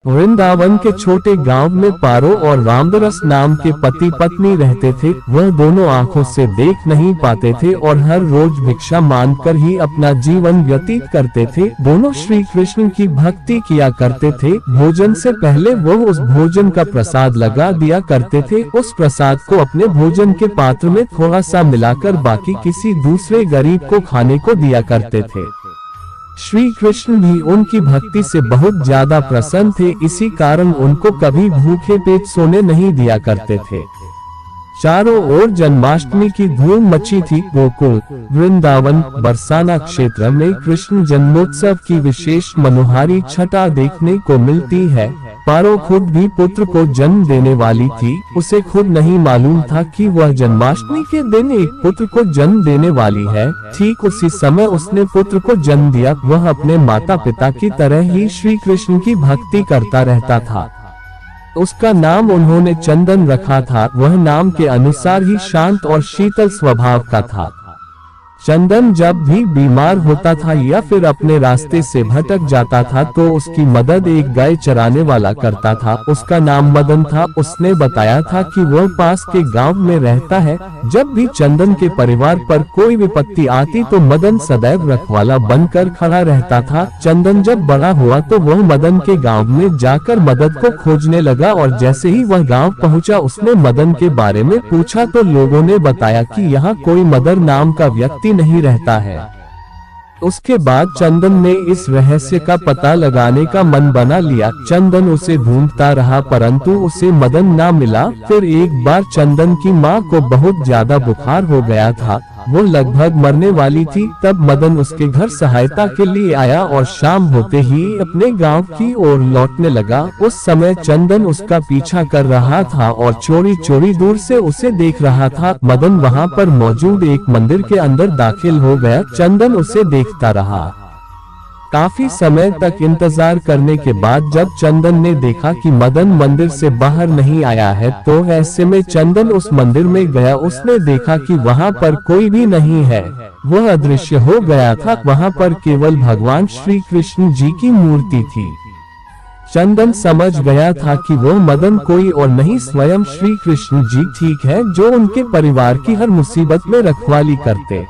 वृंदावन के छोटे गांव में पारो और रामदरस नाम के पति पत्नी रहते थे। वह दोनों आंखों से देख नहीं पाते थे और हर रोज भिक्षा मांगकर ही अपना जीवन व्यतीत करते थे। दोनों श्री कृष्ण की भक्ति किया करते थे। भोजन से पहले वो उस भोजन का प्रसाद लगा दिया करते थे। उस प्रसाद को अपने भोजन के पात्र में थोड़ा सा मिलाकर बाकी किसी दूसरे गरीब को खाने को दिया करते थे। श्री कृष्ण भी उनकी भक्ति से बहुत ज्यादा प्रसन्न थे, इसी कारण उनको कभी भूखे पेट सोने नहीं दिया करते थे। चारों ओर जन्माष्टमी की धूम मची थी। गोकुल, वृंदावन, बरसाना क्षेत्र में कृष्ण जन्मोत्सव की विशेष मनोहारी छटा देखने को मिलती है। पारो खुद भी पुत्र को जन्म देने वाली थी। उसे खुद नहीं मालूम था कि वह जन्माष्टमी के दिन एक पुत्र को जन्म देने वाली है। ठीक उसी समय उसने पुत्र को जन्म दिया। वह अपने माता पिता की तरह ही श्री कृष्ण की भक्ति करता रहता था। उसका नाम उन्होंने चंदन रखा था। वह नाम के अनुसार ही शांत और शीतल स्वभाव का था। चंदन जब भी बीमार होता था या फिर अपने रास्ते से भटक जाता था तो उसकी मदद एक गाय चराने वाला करता था। उसका नाम मदन था। उसने बताया था कि वह पास के गांव में रहता है। जब भी चंदन के परिवार पर कोई विपत्ति आती तो मदन सदैव रखवाला बनकर खड़ा रहता था। चंदन जब बड़ा हुआ तो वह मदन के गांव में जाकर मदद को खोजने लगा और जैसे ही वह गांव पहुंचा उसने मदन के बारे में पूछा तो लोगों ने बताया कि यहाँ कोई मदन नाम का व्यक्ति नहीं रहता है। उसके बाद चंदन ने इस रहस्य का पता लगाने का मन बना लिया। चंदन उसे ढूंढता रहा परंतु उसे मदन ना मिला। फिर एक बार चंदन की माँ को बहुत ज्यादा बुखार हो गया था। वो लगभग मरने वाली थी। तब मदन उसके घर सहायता के लिए आया और शाम होते ही अपने गांव की ओर लौटने लगा। उस समय चंदन उसका पीछा कर रहा था और चोरी चोरी दूर से उसे देख रहा था। मदन वहां पर मौजूद एक मंदिर के अंदर दाखिल हो गया। चंदन उसे देखता रहा। काफी समय तक इंतजार करने के बाद जब चंदन ने देखा कि मदन मंदिर से बाहर नहीं आया है तो ऐसे में चंदन उस मंदिर में गया। उसने देखा कि वहां पर कोई भी नहीं है। वह अदृश्य हो गया था। वहां पर केवल भगवान श्री कृष्ण जी की मूर्ति थी। चंदन समझ गया था कि वो मदन कोई और नहीं स्वयं श्री कृष्ण जी ठीक है जो उनके परिवार की हर मुसीबत में रखवाली करते।